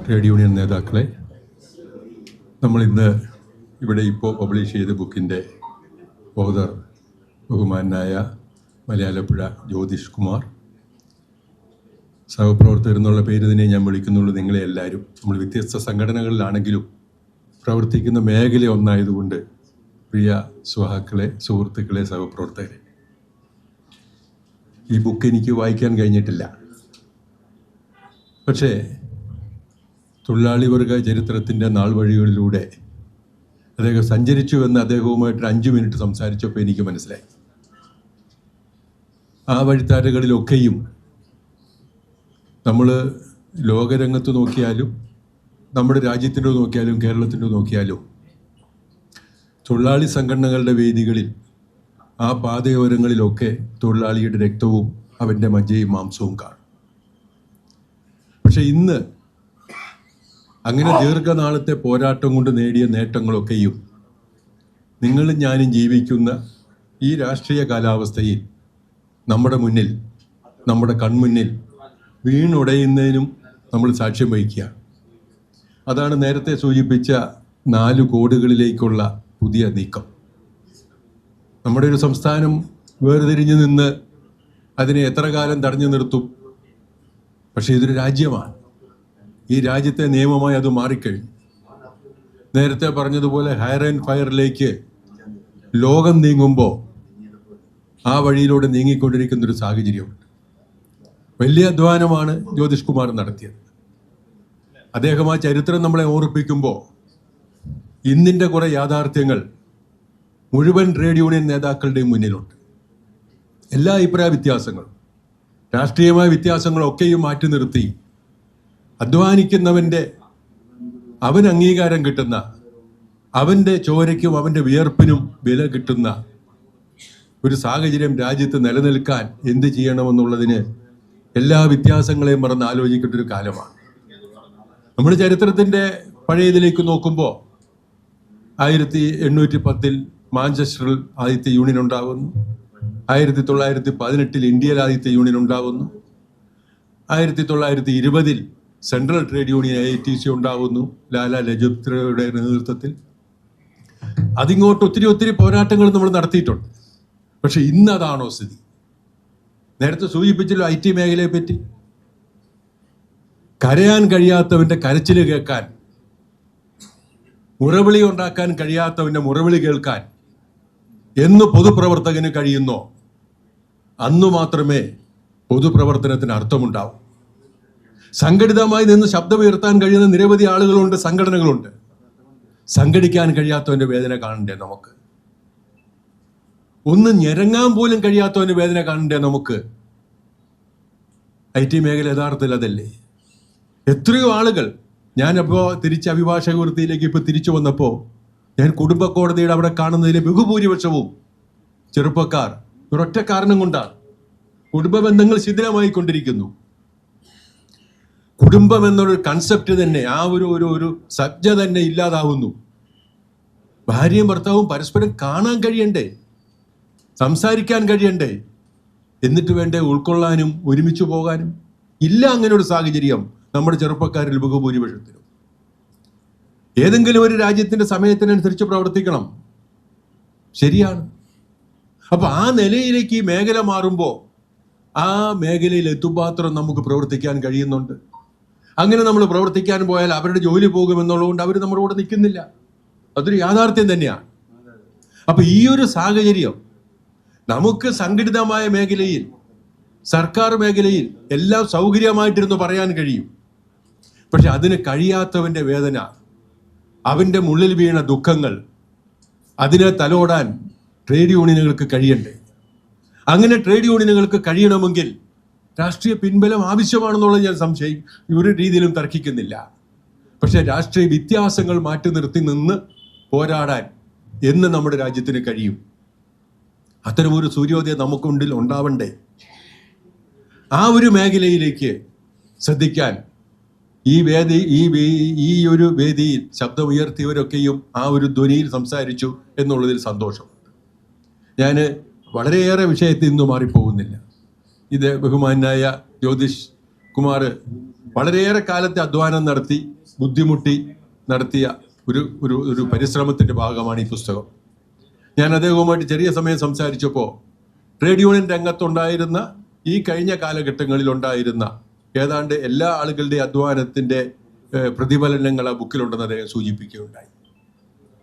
Trade union നേതാക്കളെ, നമ്മളിന്ന് ഇവിടെ ഇപ്പോൾ പബ്ലിഷ് ചെയ്ത ബുക്കിൻ്റെ ഓതർ ബഹുമാനായ മലയാലപ്പുഴ ജ്യോതിഷ് കുമാർ, സഹപ്രവർത്തകർ എന്നുള്ള പേര് തന്നെ ഞാൻ വിളിക്കുന്നുള്ളൂ. നിങ്ങളെ എല്ലാവരും, നമ്മൾ വ്യത്യസ്ത സംഘടനകളിലാണെങ്കിലും പ്രവർത്തിക്കുന്ന മേഖല ഒന്നായതുകൊണ്ട് പ്രിയ സുഹാക്കളെ, സുഹൃത്തുക്കളെ, സഹപ്രവർത്തകരെ, ഈ ബുക്ക് എനിക്ക് വായിക്കാൻ കഴിഞ്ഞിട്ടില്ല. പക്ഷേ തൊഴിലാളി വർഗ ചരിത്രത്തിൻ്റെ നാൾ വഴികളിലൂടെ അദ്ദേഹം സഞ്ചരിച്ചുവെന്ന് അദ്ദേഹവുമായിട്ട് 5 മിനിറ്റ് സംസാരിച്ചപ്പോൾ എനിക്ക് മനസ്സിലായി. ആ വഴിത്താരകളിലൊക്കെയും നമ്മൾ ലോകരംഗത്ത് നോക്കിയാലും നമ്മുടെ രാജ്യത്തിൻ്റെ നോക്കിയാലും കേരളത്തിൻ്റെ നോക്കിയാലും തൊഴിലാളി സംഘടനകളുടെ വേദികളിൽ ആ പാതയോരങ്ങളിലൊക്കെ തൊഴിലാളിയുടെ രക്തവും അവൻ്റെ മജ്ജയും മാംസവും കാണും. പക്ഷെ ഇന്ന് അങ്ങനെ ദീർഘനാളത്തെ പോരാട്ടം കൊണ്ട് നേടിയ നേട്ടങ്ങളൊക്കെയും നിങ്ങളും ഞാനും ജീവിക്കുന്ന ഈ രാഷ്ട്രീയ കാലാവസ്ഥയിൽ നമ്മുടെ മുന്നിൽ, നമ്മുടെ കൺമുന്നിൽ വീണുടയുന്നതിനും നമ്മൾ സാക്ഷ്യം വഹിക്കുക. അതാണ് നേരത്തെ സൂചിപ്പിച്ച 4 കോടുകളിലേക്കുള്ള പുതിയ നീക്കം. നമ്മുടെ ഒരു സംസ്ഥാനം വേർതിരിഞ്ഞു നിന്ന് അതിനെ എത്ര കാലം തടഞ്ഞു നിർത്തും? പക്ഷേ ഇതൊരു രാജ്യമാണ്. ഈ രാജ്യത്തെ നിയമമായി അത് മാറിക്കഴിഞ്ഞു. നേരത്തെ പറഞ്ഞതുപോലെ ഹയർ ആൻഡ് ഫയറിലേക്ക് ലോകം നീങ്ങുമ്പോൾ ആ വഴിയിലൂടെ നീങ്ങിക്കൊണ്ടിരിക്കുന്നൊരു സാഹചര്യമുണ്ട്. വലിയ അധ്വാനമാണ് ജ്യോതിഷ് കുമാർ നടത്തിയത്. അദ്ദേഹം ആ ചരിത്രം നമ്മളെ ഓർപ്പിക്കുമ്പോൾ ഇന്നിൻ്റെ കുറേ യാഥാർത്ഥ്യങ്ങൾ മുഴുവൻ ട്രേഡ് യൂണിയൻ നേതാക്കളുടെയും മുന്നിലുണ്ട്. എല്ലാ അഭിപ്രായ വ്യത്യാസങ്ങളും, രാഷ്ട്രീയമായ വ്യത്യാസങ്ങളൊക്കെയും മാറ്റി നിർത്തി അധ്വാനിക്കുന്നവൻ്റെ, അവൻ അംഗീകാരം കിട്ടുന്ന, അവൻ്റെ ചോരയ്ക്കും അവൻ്റെ വിയർപ്പിനും വില കിട്ടുന്ന ഒരു സാഹചര്യം രാജ്യത്ത് നിലനിൽക്കാൻ എന്ത് ചെയ്യണമെന്നുള്ളതിന് എല്ലാ വ്യത്യാസങ്ങളെയും മറന്ന് ആലോചിക്കേണ്ട ഒരു കാലമാണ്. നമ്മൾ ചരിത്രത്തിൻ്റെ പഴയതിലേക്ക് നോക്കുമ്പോൾ 1810 മാഞ്ചസ്റ്ററിൽ ആദ്യത്തെ യൂണിയൻ ഉണ്ടാകുന്നു. 1918 ഇന്ത്യയിൽ ആദ്യത്തെ യൂണിയൻ ഉണ്ടാകുന്നു. 1920 സെൻട്രൽ ട്രേഡ് യൂണിയൻ AITC ഉണ്ടാകുന്നു, ലാലാ ലജപത് റായിയുടെ നേതൃത്വത്തിൽ. അതിങ്ങോട്ട് ഒത്തിരി പോരാട്ടങ്ങൾ നമ്മൾ നടത്തിയിട്ടുണ്ട്. പക്ഷെ ഇന്ന് അതാണോ സ്ഥിതി? നേരത്തെ സൂചിപ്പിച്ചല്ലോ IT മേഖലയെ പറ്റി. കരയാൻ കഴിയാത്തവൻ്റെ കരച്ചിൽ കേൾക്കാൻ, മുറവിളി ഉണ്ടാക്കാൻ കഴിയാത്തവൻ്റെ മുറവിളി കേൾക്കാൻ എന്ന് പൊതുപ്രവർത്തകന് കഴിയുന്നോ അന്നു മാത്രമേ പൊതുപ്രവർത്തനത്തിന് അർത്ഥമുണ്ടാവും. സംഘടിതമായി നിന്ന് ശബ്ദമുയർത്താൻ കഴിയുന്ന നിരവധി ആളുകളുണ്ട്, സംഘടനകളുണ്ട്. സംഘടിക്കാൻ കഴിയാത്തവൻ്റെ വേദന കാണണ്ടേ നമുക്ക്? ഒന്ന് ഞെരങ്ങാൻ പോലും കഴിയാത്തവൻ്റെ വേദന കാണണ്ടേ നമുക്ക്? IT മേഖല യഥാർത്ഥത്തിൽ അതല്ലേ? എത്രയോ ആളുകൾ, ഞാനപ്പോൾ തിരിച്ച് അഭിഭാഷക വൃത്തിയിലേക്ക് ഇപ്പോൾ തിരിച്ചു വന്നപ്പോൾ ഞാൻ കുടുംബ കോടതിയുടെ അവിടെ കാണുന്നതിലെ ബഹുഭൂരിപക്ഷവും ചെറുപ്പക്കാർ. ഒരൊറ്റ കാരണം കൊണ്ടാണ്, കുടുംബ ബന്ധങ്ങൾ ശിഥിലമായി കൊണ്ടിരിക്കുന്നു. കുടുംബം എന്നൊരു കൺസെപ്റ്റ് തന്നെ, ആ ഒരു സജ്ജ തന്നെ ഇല്ലാതാവുന്നു. ഭാര്യയും ഭർത്താവും പരസ്പരം കാണാൻ കഴിയണ്ടേ, സംസാരിക്കാൻ കഴിയണ്ടേ, എന്നിട്ട് വേണ്ടേ ഉൾക്കൊള്ളാനും ഒരുമിച്ച് പോകാനും? ഇല്ല അങ്ങനെ ഒരു സാഹചര്യം നമ്മുടെ ചെറുപ്പക്കാരിൽ ബഹുഭൂരിപക്ഷത്തിനും. ഏതെങ്കിലും ഒരു രാജ്യത്തിന്റെ സമയത്തിനനുസരിച്ച് പ്രവർത്തിക്കണം, ശരിയാണ്. അപ്പൊ ആ നിലയിലേക്ക് ഈ മേഖല മാറുമ്പോൾ ആ മേഖലയിൽ എത്തുപാത്രം നമുക്ക് പ്രവർത്തിക്കാൻ കഴിയുന്നുണ്ട്. അങ്ങനെ നമ്മൾ പ്രവർത്തിക്കാൻ പോയാൽ അവരുടെ ജോലി പോകുമെന്നുള്ളതുകൊണ്ട് അവർ നമ്മുടെ കൂടെ നിൽക്കുന്നില്ല. അതൊരു യാഥാർത്ഥ്യം തന്നെയാണ്. അപ്പൊ ഈ ഒരു സാഹചര്യം നമുക്ക് സംഘടിതമായ മേഖലയിൽ, സർക്കാർ മേഖലയിൽ എല്ലാം സൗകര്യമായിട്ടിരുന്ന് പറയാൻ കഴിയും. പക്ഷെ അതിന് കഴിയാത്തവൻ്റെ വേദന, അവൻ്റെ മുള്ളിൽ വീണ ദുഃഖങ്ങൾ, അതിനെ തലോടാൻ ട്രേഡ് യൂണിയനുകൾക്ക് കഴിയണ്ടേ? അങ്ങനെ ട്രേഡ് യൂണിയനുകൾക്ക് കഴിയണമെങ്കിൽ രാഷ്ട്രീയ പിൻബലം ആവശ്യമാണെന്നുള്ളത് ഞാൻ ഒരു രീതിയിലും തർക്കിക്കുന്നില്ല. പക്ഷെ രാഷ്ട്രീയ വ്യത്യാസങ്ങൾ മാറ്റി നിർത്തി നിന്ന് പോരാടാൻ എന്ന് നമ്മുടെ രാജ്യത്തിന് കഴിയും. അത്തരമൊരു സൂര്യോദയം നമുക്കുണ്ടിൽ ഉണ്ടാവണ്ടേ? ആ ഒരു മേഖലയിലേക്ക് ശ്രദ്ധിക്കാൻ ഈ ഒരു വേദിയിൽ ശബ്ദമുയർത്തിയവരൊക്കെയും ആ ഒരു ധ്വനിയിൽ സംസാരിച്ചു എന്നുള്ളതിൽ സന്തോഷമുണ്ട്. ഞാൻ വളരെയേറെ വിഷയത്തിൽ നിന്ന് മാറിപ്പോകുന്നില്ല. ഇത് ബഹുമാനായ ജ്യോതിഷ് കുമാർ വളരെയേറെ കാലത്തെ അധ്വാനം നടത്തി ബുദ്ധിമുട്ടി നടത്തിയ ഒരു പരിശ്രമത്തിൻ്റെ ഭാഗമാണ് ഈ പുസ്തകം. ഞാൻ അദ്ദേഹവുമായിട്ട് ചെറിയ സമയം സംസാരിച്ചപ്പോൾ ട്രേഡ് യൂണിയൻ രംഗത്തുണ്ടായിരുന്ന ഈ കഴിഞ്ഞ കാലഘട്ടങ്ങളിൽ ഉണ്ടായിരുന്ന ഏതാണ്ട് എല്ലാ ആളുകളുടെ അധ്വാനത്തിൻ്റെ പ്രതിഫലനങ്ങൾ ആ ബുക്കിലുണ്ടെന്ന് അദ്ദേഹം സൂചിപ്പിക്കുകയുണ്ടായി.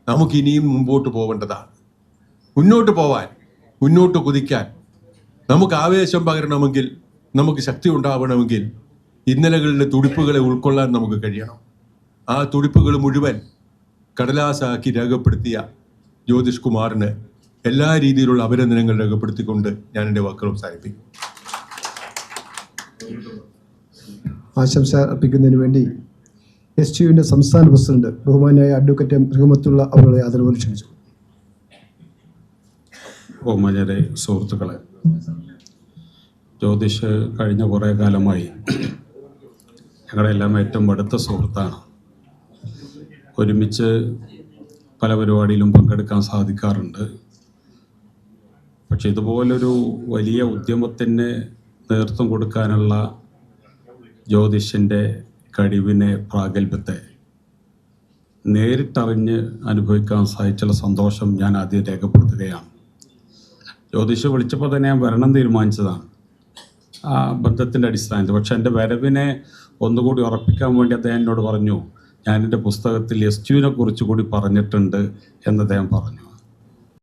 നമുക്കിനിയും മുമ്പോട്ട് പോവേണ്ടതാണ്. മുന്നോട്ട് പോവാൻ, മുന്നോട്ട് കുതിക്കാൻ, നമുക്ക് ആവേശം പകരണമെങ്കിൽ, നമുക്ക് ശക്തി ഉണ്ടാവണമെങ്കിൽ ഇന്നലകളിലെ തുടിപ്പുകളെ ഉൾക്കൊള്ളാൻ നമുക്ക് കഴിയണം. ആ തുടിപ്പുകൾ മുഴുവൻ കടലാസാക്കി രേഖപ്പെടുത്തിയ ജ്യോതിഷ് കുമാറിന് എല്ലാ രീതിയിലുള്ള അഭിനന്ദനങ്ങൾ രേഖപ്പെടുത്തിക്കൊണ്ട് ഞാൻ എൻ്റെ വാക്കുകൾ അവസാനിപ്പിക്കും. ആശംസ അർപ്പിക്കുന്നതിന് വേണ്ടി STUവിൻ്റെ സംസ്ഥാന പ്രസിഡന്റ് ബഹുമാനായ അഡ്വക്കേറ്റ് മൃഗമത്തുള്ള അവരുടെ ആദരവ് ക്ഷണിച്ചു. ബഹുമാന്യരെ, സുഹൃത്തുക്കളെ, ജ്യോതിഷ് കഴിഞ്ഞ കുറേ കാലമായി ഞങ്ങളെല്ലാം ഏറ്റവും അടുത്ത സുഹൃത്താണ്. ഒരുമിച്ച് പല പരിപാടിയിലും പങ്കെടുക്കാൻ സാധിക്കാറുണ്ട്. പക്ഷെ ഇതുപോലൊരു വലിയ ഉദ്യമത്തിന് നേതൃത്വം കൊടുക്കാനുള്ള ജ്യോതിഷിൻ്റെ കഴിവിനെ, പ്രാഗൽഭ്യത്തെ നേരിട്ടറിഞ്ഞ് അനുഭവിക്കാൻ സാധിച്ചുള്ള സന്തോഷം ഞാൻ ആദ്യം രേഖപ്പെടുത്തുകയാണ്. ജ്യോതിഷ് വിളിച്ചപ്പോൾ തന്നെ ഞാൻ വരണം തീരുമാനിച്ചതാണ് ആ ബന്ധത്തിൻ്റെ അടിസ്ഥാനത്തിൽ. പക്ഷെ എൻ്റെ വരവിനെ ഒന്നുകൂടി ഉറപ്പിക്കാൻ വേണ്ടി അദ്ദേഹം എന്നോട് പറഞ്ഞു, ഞാൻ എൻ്റെ പുസ്തകത്തിൽ STUവിനെ കുറിച്ച് കൂടി പറഞ്ഞിട്ടുണ്ട് എന്ന് അദ്ദേഹം പറഞ്ഞു.